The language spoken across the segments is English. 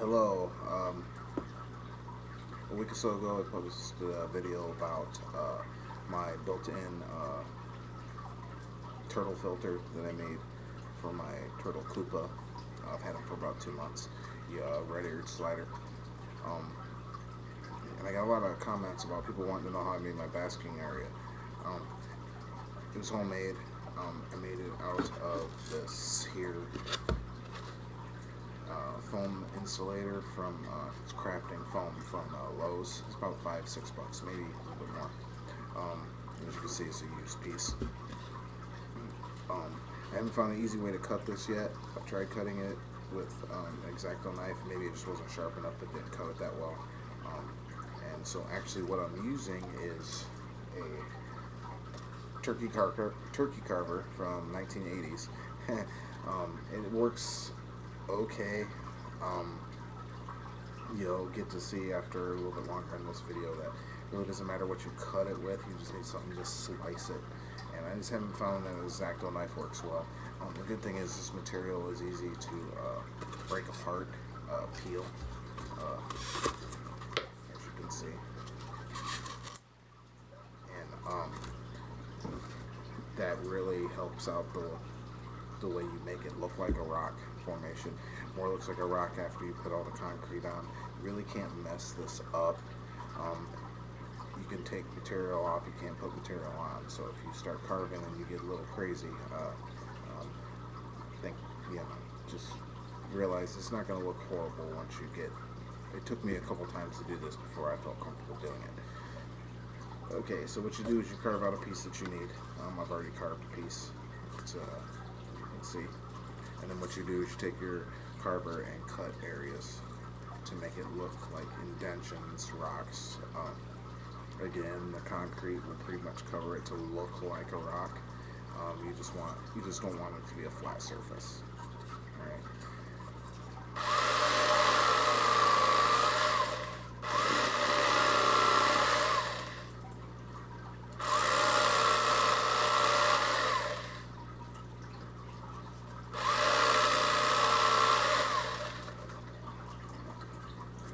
Hello. A week or so ago, I posted a video about my built-in turtle filter that I made for my turtle Koopa. I've had him for about 2 months. Red-eared slider. Um, and I got a lot of comments about people wanting to know how I made my basking area. Um, it was homemade. I made it out of this here foam insulator from it's crafting foam from Lowe's. It's about $5-6, maybe a little bit more. As you can see, it's a used piece. I haven't found an easy way to cut this yet. I've tried cutting it with an X-Acto knife. Maybe it just wasn't sharp enough, but didn't cut it that well. And so actually what I'm using is a turkey carver from 1980s. It works okay. You'll get to see after a little bit longer in this video that it really doesn't matter what you cut it with, you just need something to slice it. And I just haven't found that an X-Acto knife works well. The good thing is this material is easy to break apart, peel, as you can see. And that really helps out the way you make it look like a rock formation. More looks like a rock after you put all the concrete on. You really can't mess this up. You can take material off, you can't put material on. So if you start carving and you get a little crazy, just realize it's not going to look horrible once you get. It took me a couple times to do this before I felt comfortable doing it. Okay, so what you do is you carve out a piece that you need. I've already carved a piece. It's, you can see. And then what you do is you take your carver and cut areas to make it look like indentions, rocks. Again, the concrete will pretty much cover it to look like a rock. You just don't want it to be a flat surface. All right.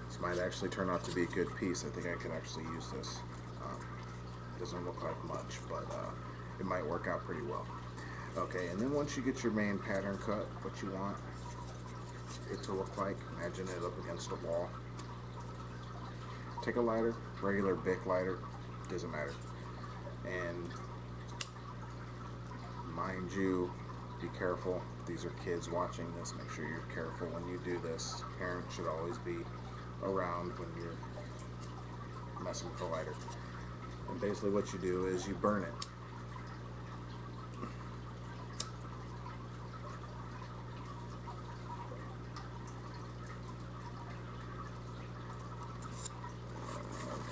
This might actually turn out to be a good piece. I think I could actually use this. It doesn't look like much, but it might work out pretty well. Okay, and then once you get your main pattern cut, what you want it to look like, imagine it up against a wall. Take a lighter, regular Bic lighter, doesn't matter. And mind you, be careful. These are kids watching this. Make sure you're careful when you do this. Parents should always be around when you're messing with the lighter. And basically what you do is you burn it.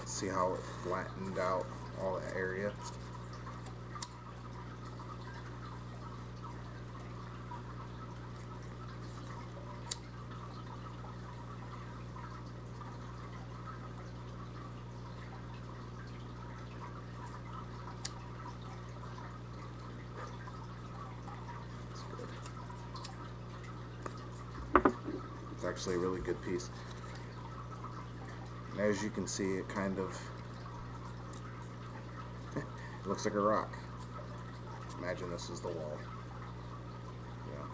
See how it flattened out all the area? It's actually a really good piece. And as you can see, it kind of it looks like a rock. Imagine this is the wall. Yeah.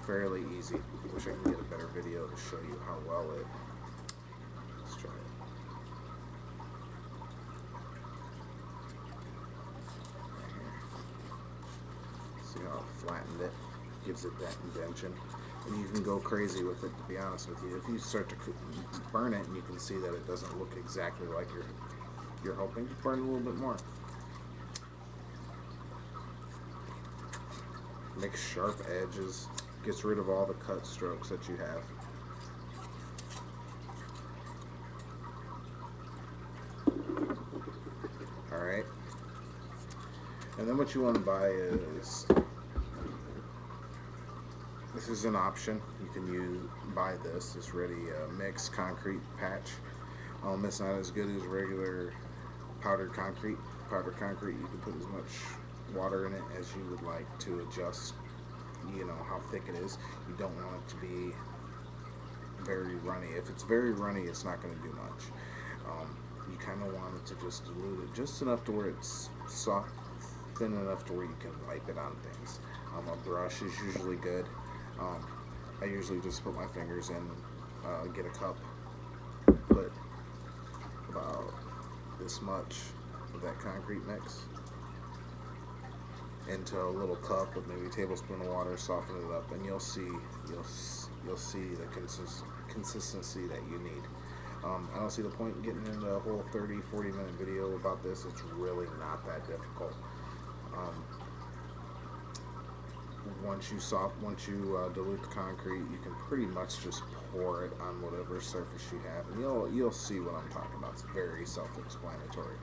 Fairly easy. Wish I could get a better video to show you how well it. Let's try it. See how it flattened it? Gives it that indention. And you can go crazy with it, to be honest with you. If you start to burn it and you can see that it doesn't look exactly like you're hoping, just burn a little bit more. Make sharp edges. Gets rid of all the cut strokes that you have. Alright. And then what you want to buy is, this is an option. You can buy this ready mixed concrete patch. It's not as good as regular powdered concrete. Powdered concrete, you can put as much water in it as you would like to adjust you know how thick it is. You don't want it to be very runny. If it's very runny, it's not going to do much. You kind of want it to just dilute it just enough to where it's soft, thin enough to where you can wipe it on things. A brush is usually good. Um, I usually just put my fingers in, get a cup, put about this much of that concrete mix into a little cup with maybe a tablespoon of water, soften it up, and you'll see the consistency that you need. I don't see the point in getting into a whole 30-40 minute video about this. It's really not that difficult. Once you dilute the concrete, you can pretty much just pour it on whatever surface you have, and you'll see what I'm talking about. It's very self-explanatory.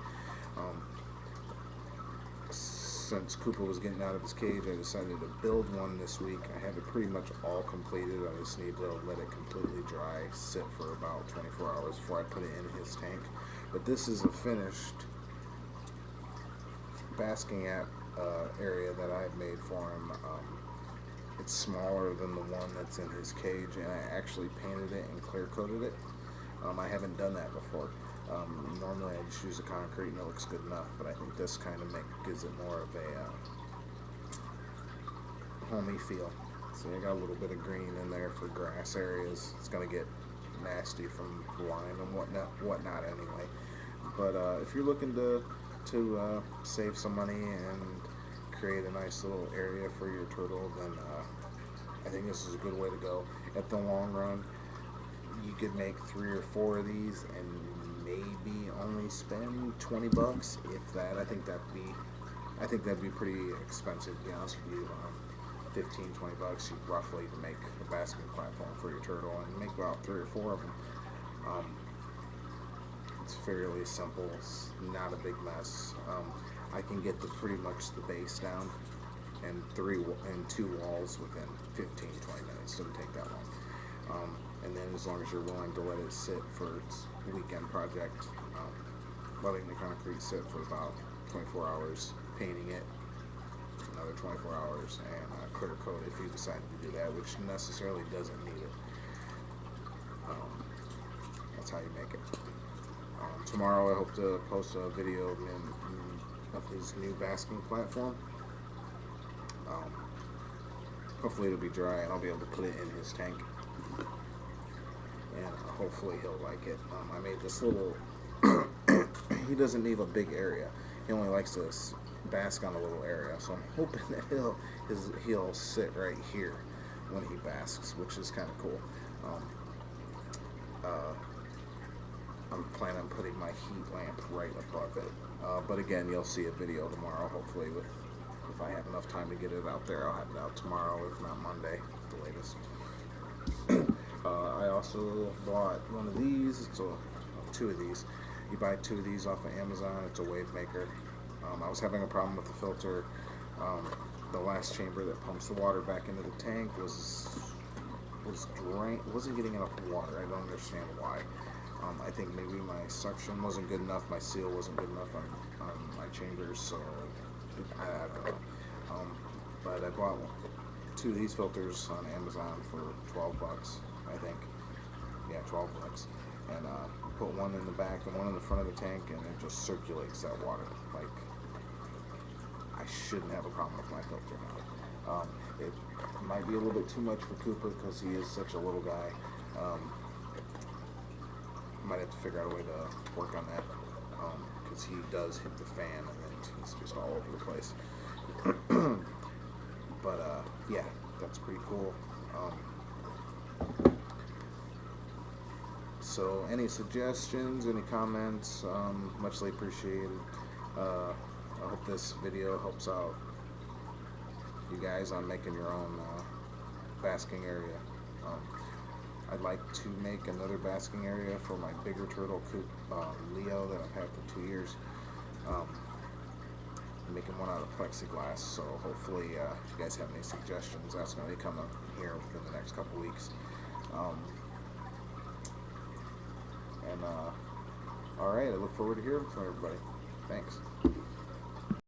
Since Cooper was getting out of his cage, I decided to build one this week. I have it pretty much all completed. I just need to let it completely dry, sit for about 24 hours before I put it in his tank. But this is a finished basking area that I've made for him. It's smaller than the one that's in his cage, and I actually painted it and clear coated it. I haven't done that before. Normally I just use the concrete and it looks good enough, but I think this kind of gives it more of a homey feel. So I got a little bit of green in there for grass areas. It's going to get nasty from lime and whatnot anyway. But if you're looking to save some money and create a nice little area for your turtle, then I think this is a good way to go. At the long run, you could make 3 or 4 of these and maybe only spend 20 bucks, if that. I think that'd be pretty expensive, to be honest with you. 15, 20 bucks roughly to make a basking platform for your turtle, and make about 3 or 4 of them. It's fairly simple. It's not a big mess. I can get pretty much the base down and 2 walls within 15, 20 minutes. Doesn't take that long. And then as long as you're willing to let it sit for its weekend project, letting the concrete sit for about 24 hours, painting it another 24 hours, and clear coat if you decide to do that, which necessarily doesn't need it. That's how you make it. Tomorrow I hope to post a video of his new basking platform. Hopefully it'll be dry and I'll be able to put it in his tank, and hopefully he'll like it. I made this little he doesn't need a big area. He only likes to bask on a little area, so I'm hoping that he'll sit right here when he basks, which is kind of cool. I'm planning on putting my heat lamp right above it, but again, you'll see a video tomorrow, hopefully. If I have enough time to get it out there, I'll have it out tomorrow, if not Monday, the latest. I also bought one of these. It's 2 of these. You buy 2 of these off of Amazon. It's a wave maker. I was having a problem with the filter. The last chamber that pumps the water back into the tank wasn't getting enough water. I don't understand why. I think maybe my suction wasn't good enough, my seal wasn't good enough on my chambers, so I don't know. But I bought 2 of these filters on Amazon for 12 bucks, I think. Yeah, 12 bucks. And put one in the back and one in the front of the tank, and it just circulates that water. Like, I shouldn't have a problem with my filter now. It might be a little bit too much for Cooper because he is such a little guy. Might have to figure out a way to work on that, because he does hit the fan and then he's just all over the place. But yeah, that's pretty cool. So any suggestions, any comments, muchly appreciated. I hope this video helps out you guys on making your own basking area. I'd like to make another basking area for my bigger turtle coop, Leo, that I've had for 2 years. I'm making one out of plexiglass, so hopefully if you guys have any suggestions, that's going to be coming here within the next couple weeks. Alright, I look forward to hearing from everybody. Thanks.